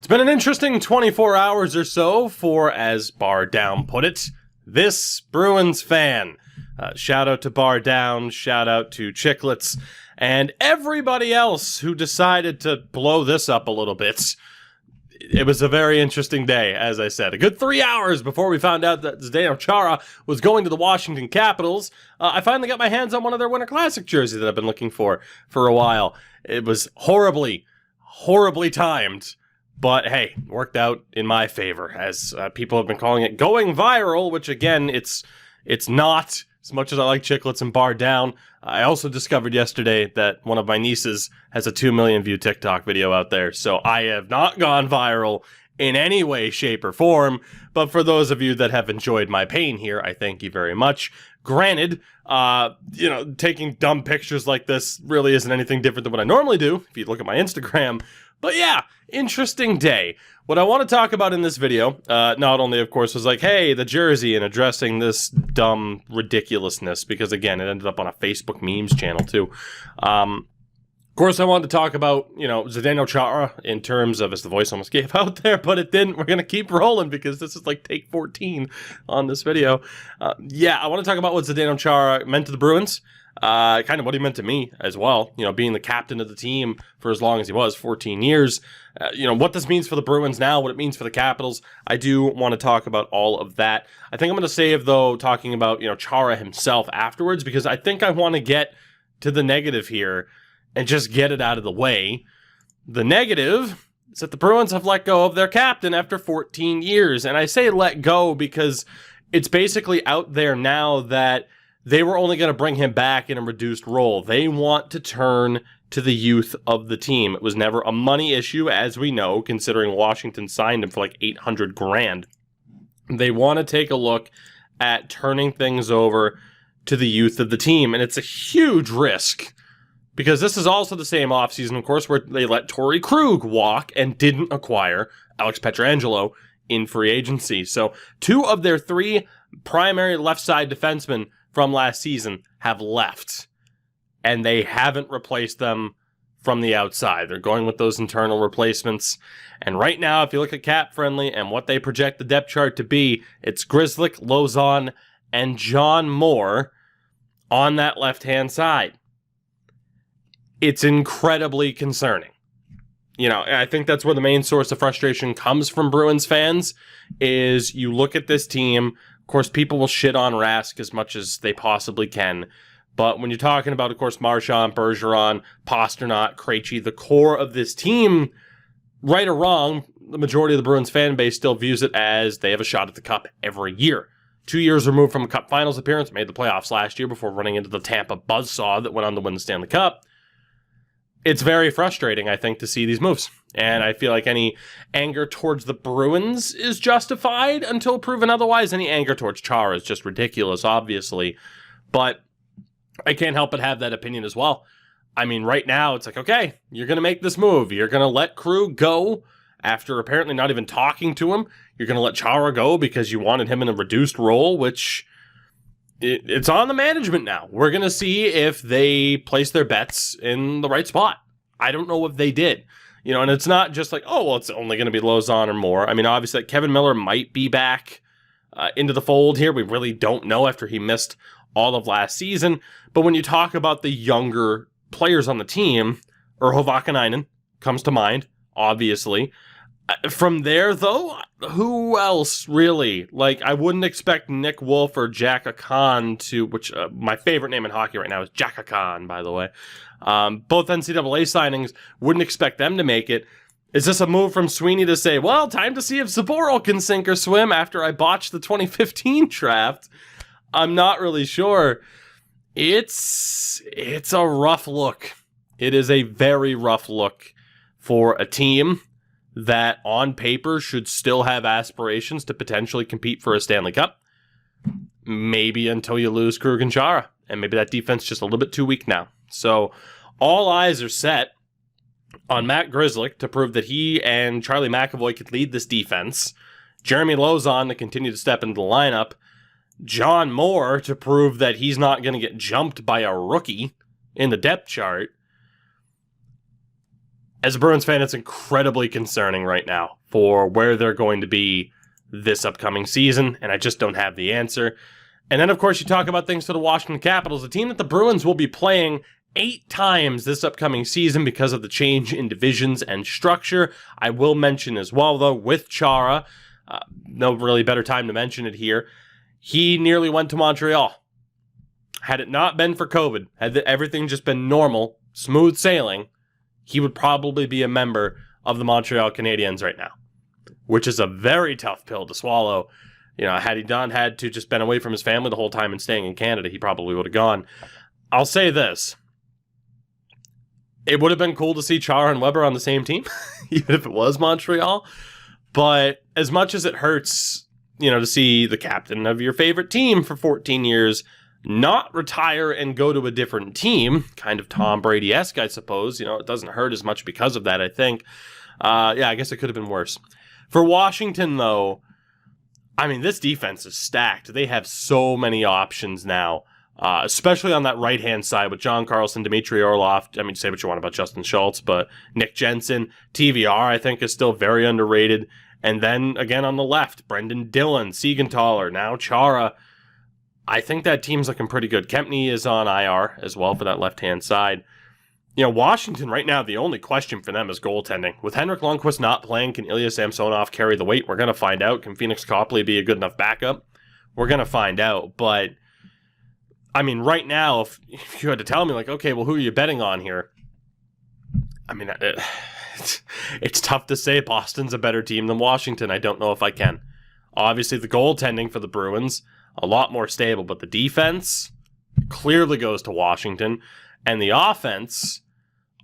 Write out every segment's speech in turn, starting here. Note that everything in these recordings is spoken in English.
been an interesting 24 hours or so for, as Bar Down put it, this Bruins fan. Shout out to Bar Down, shout out to Chicklets, and everybody else who decided to blow this up a little bit. It was a very interesting day, as I said. A good 3 hours before we found out that Zdeno Chara was going to the Washington Capitals, I finally got my hands on one of their Winter Classic jerseys that I've been looking for a while. It was horribly timed. But hey, worked out in my favor, as people have been calling it going viral, which again, it's not, as much as I like Chicklets and Bar Down. I also discovered yesterday that one of my nieces has a 2 million view TikTok video out there, so I have not gone viral in any way, shape, or form. But for those of you that have enjoyed my pain here, I thank you very much. Granted, taking dumb pictures like this really isn't anything different than what I normally do, if you look at my Instagram. But yeah, interesting day. What I want to talk about in this video, not only, of course, was like, hey, the jersey, and addressing this dumb ridiculousness, because again, it ended up on a Facebook memes channel too. Of course, I wanted to talk about, Zdeno Chara in terms of, as the voice almost gave out there, but it didn't. We're going to keep rolling because this is like take 14 on this video. I want to talk about what Zdeno Chara meant to the Bruins. Kind of what he meant to me as well, being the captain of the team for as long as he was, 14 years. What this means for the Bruins now, what it means for the Capitals. I do want to talk about all of that. I think I'm going to save, though, talking about, Chara himself afterwards, because I think I want to get to the negative here and just get it out of the way. The negative is that the Bruins have let go of their captain after 14 years. And I say let go because it's basically out there now that they were only going to bring him back in a reduced role. They want to turn to the youth of the team. It was never a money issue, as we know, considering Washington signed him for like $800,000. They want to take a look at turning things over to the youth of the team, and it's a huge risk because this is also the same offseason, of course, where they let Torrey Krug walk and didn't acquire Alex Pietrangelo in free agency. So 2 of their 3 primary left side defensemen from last season have left, and they haven't replaced them from the outside. They're going with those internal replacements. And right now, if you look at Cap Friendly and what they project the depth chart to be, it's Grzelcyk, Lauzon, and John Moore on that left-hand side. It's incredibly concerning. I think that's where the main source of frustration comes from Bruins fans, is you look at this team. Of course, people will shit on Rask as much as they possibly can. But when you're talking about, of course, Marchand, Bergeron, Pasternak, Krejci, the core of this team, right or wrong, the majority of the Bruins fan base still views it as they have a shot at the Cup every year. 2 years removed from a Cup Finals appearance, made the playoffs last year before running into the Tampa buzzsaw that went on to win the Stanley Cup. It's very frustrating, I think, to see these moves. And I feel like any anger towards the Bruins is justified until proven otherwise. Any anger towards Chara is just ridiculous, obviously. But I can't help but have that opinion as well. I mean, right now, it's like, okay, you're going to make this move. You're going to let Krug go after apparently not even talking to him. You're going to let Chara go because you wanted him in a reduced role, which it's on the management now. We're going to see if they place their bets in the right spot. I don't know if they did. And it's not just like, oh, well, it's only going to be Lauzon or more. I mean, obviously, Kevin Miller might be back into the fold here. We really don't know after he missed all of last season. But when you talk about the younger players on the team, Urho Vakanainen comes to mind, obviously. From there, though, who else, really? Like, I wouldn't expect Nick Wolf or Jack Khan to, which my favorite name in hockey right now is Jack Khan, by the way. Both NCAA signings, wouldn't expect them to make it. Is this a move from Sweeney to say, well, time to see if Zboril can sink or swim after I botched the 2015 draft? I'm not really sure. It's a rough look. It is a very rough look for a team that on paper should still have aspirations to potentially compete for a Stanley Cup. Maybe until you lose Krug and Chara. And maybe that defense is just a little bit too weak now. So all eyes are set on Matt Grzelcyk to prove that he and Charlie McAvoy could lead this defense. Jeremy Lauzon to continue to step into the lineup. John Moore to prove that he's not going to get jumped by a rookie in the depth chart. as a Bruins fan, it's incredibly concerning right now for where they're going to be this upcoming season, and I just don't have the answer. And then, of course, you talk about things for the Washington Capitals, a team that the Bruins will be playing 8 times this upcoming season because of the change in divisions and structure. I will mention as well, though, with Chara, no really better time to mention it here, he nearly went to Montreal. Had it not been for COVID, had everything just been normal, smooth sailing, he would probably be a member of the Montreal Canadiens right now, which is a very tough pill to swallow. You know, had he had to just been away from his family the whole time and staying in Canada, he probably would have gone. I'll say this. It would have been cool to see Chara and Weber on the same team, even if it was Montreal. But as much as it hurts, you know, to see the captain of your favorite team for 14 years not retire and go to a different team, kind of Tom Brady-esque, I suppose. You know, it doesn't hurt as much because of that, I think. I guess it could have been worse. For Washington, though, I mean, this defense is stacked. They have so many options now, especially on that right-hand side with John Carlson, Dmitry Orlov. I mean, say what you want about Justin Schultz, but Nick Jensen, TVR, I think, is still very underrated. And then, again, on the left, Brendan Dillon, Siegenthaler, now Chara. I think that team's looking pretty good. Kempny is on IR as well for that left-hand side. You know, Washington right now, the only question for them is goaltending. With Henrik Lundqvist not playing, can Ilya Samsonov carry the weight? We're going to find out. Can Phoenix Copley be a good enough backup? We're going to find out. But, I mean, right now, if you had to tell me, like, okay, well, who are you betting on here? I mean, it's tough to say Boston's a better team than Washington. I don't know if I can. Obviously, the goaltending for the Bruins, a lot more stable. But the defense clearly goes to Washington. And the offense,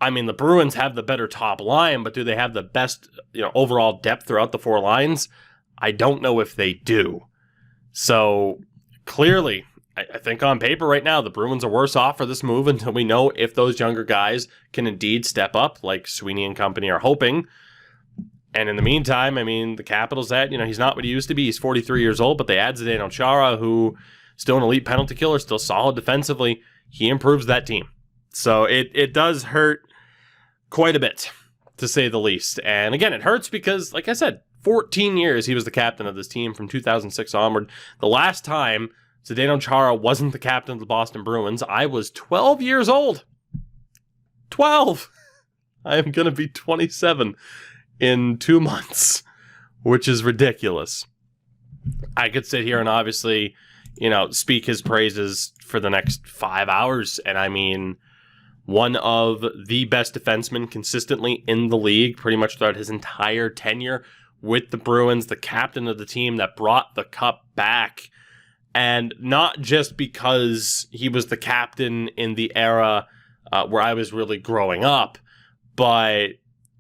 I mean, the Bruins have the better top line, but do they have the best, you know, overall depth throughout the 4 lines? I don't know if they do. So clearly, I think on paper right now, the Bruins are worse off for this move until we know if those younger guys can indeed step up, like Sweeney and company are hoping. And in the meantime, I mean, the Capitals, he's not what he used to be. He's 43 years old, but they add Zdeno Chara, who still an elite penalty killer, still solid defensively. He improves that team. So it does hurt quite a bit, to say the least. And again, it hurts because, like I said, 14 years he was the captain of this team from 2006 onward. The last time Zdeno Chara wasn't the captain of the Boston Bruins, I was 12 years old. 12! I am going to be 27 in 2 months, which is ridiculous. I could sit here and obviously, speak his praises for the next 5 hours. And I mean, one of the best defensemen consistently in the league, pretty much throughout his entire tenure with the Bruins, the captain of the team that brought the cup back. And not just because he was the captain in the era where I was really growing up, but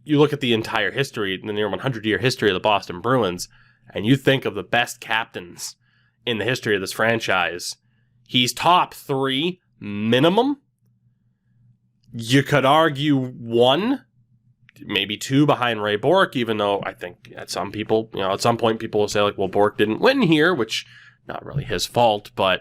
you look at the entire history, the near 100-year history of the Boston Bruins, and you think of the best captains in the history of this franchise. He's top 3 minimum. You could argue 1, maybe 2 behind Ray Bourque, even though I think at some point people will say, like, well, Bourque didn't win here, which not really his fault, but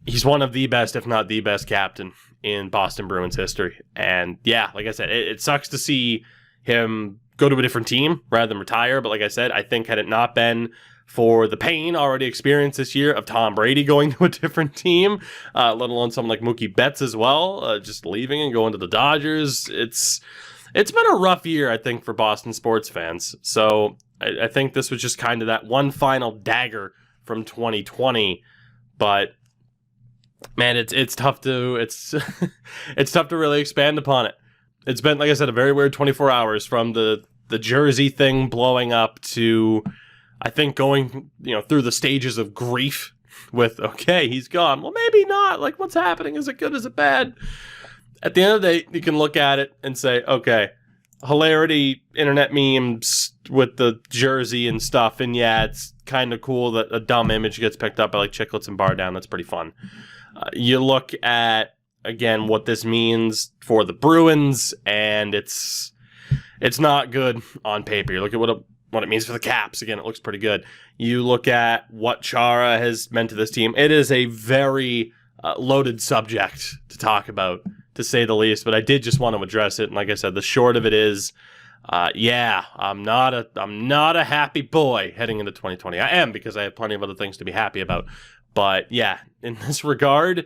he's one of the best, if not the best captain in Boston Bruins history. And yeah, like I said, it sucks to see him go to a different team rather than retire. But like I said, I think had it not been for the pain already experienced this year of Tom Brady going to a different team, let alone someone like Mookie Betts as well, just leaving and going to the Dodgers, it's been a rough year, I think, for Boston sports fans. So I think this was just kind of that one final dagger from 2020. But man, it's tough to it's tough to really expand upon it. It's been, like I said, a very weird 24 hours from the jersey thing blowing up to, I think, going through the stages of grief with, okay, he's gone. Well, maybe not. Like, what's happening? Is it good? Is it bad? At the end of the day, you can look at it and say, okay, hilarity, internet memes with the jersey and stuff, and yeah, it's kind of cool that a dumb image gets picked up by like Chicklets and Bar Down. That's pretty fun. You look at, again, what this means for the Bruins, and it's not good on paper. You look at what it means for the Caps. Again, it looks pretty good. You look at what Chara has meant to this team. It is a very loaded subject to talk about to say the least, but I did just want to address it. And like I said, the short of it is, yeah, I'm not a happy boy heading into 2020. I am, because I have plenty of other things to be happy about. But yeah, in this regard,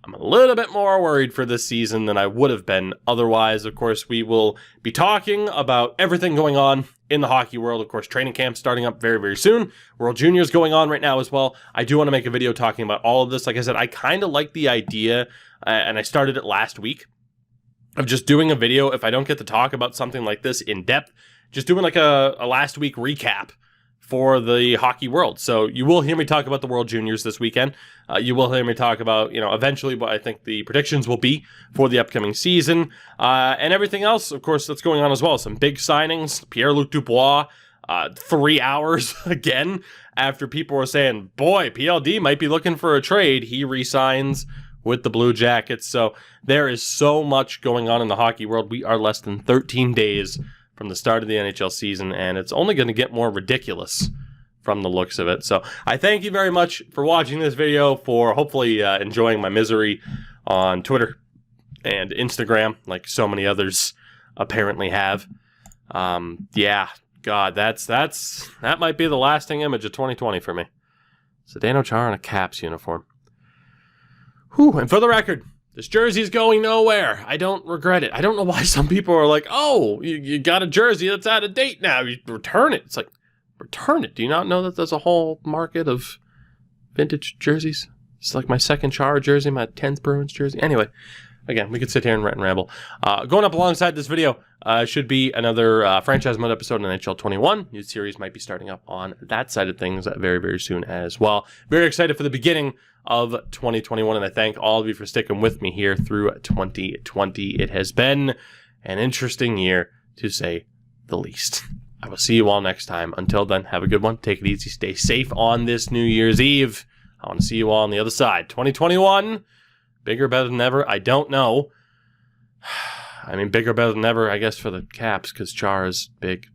I'm a little bit more worried for this season than I would have been otherwise. Of course, we will be talking about everything going on in the hockey world. Of course, training camp starting up very, very soon. World Juniors going on right now as well. I do want to make a video talking about all of this. Like I said, I kind of like the idea, and I started it last week, of just doing a video, if I don't get to talk about something like this in depth, just doing like a last week recap for the hockey world. So you will hear me talk about the World Juniors this weekend. You will hear me talk about, eventually what I think the predictions will be for the upcoming season. And everything else, of course, that's going on as well. Some big signings. Pierre-Luc Dubois, 3 hours again, after people were saying, boy, PLD might be looking for a trade. He re-signs with the Blue Jackets. So there is so much going on in the hockey world. We are less than 13 days from the start of the NHL season, and it's only going to get more ridiculous from the looks of it. So I thank you very much for watching this video, for hopefully enjoying my misery on Twitter and Instagram, like so many others apparently have. Yeah, God, that might be the lasting image of 2020 for me. Zdeno Chara in a Caps uniform. Whew, and for the record, this jersey's going nowhere. I don't regret it. I don't know why some people are like, oh, you got a jersey that's out of date now. You return it. It's like, return it. Do you not know that there's a whole market of vintage jerseys? It's like my second Chara jersey, my 10th Bruins jersey. Anyway, again, we could sit here and rant and ramble. Going up alongside this video should be another franchise mode episode on NHL 21. New series might be starting up on that side of things very, very soon as well. Very excited for the beginning of 2021, and I thank all of you for sticking with me here through 2020. It has been an interesting year, to say the least. I will see you all next time. Until then, have a good one. Take it easy. Stay safe on this New Year's Eve. I want to see you all on the other side. 2021, bigger, better than ever. I don't know. I mean, bigger, better than ever, I guess, for the Caps, because Chara's big.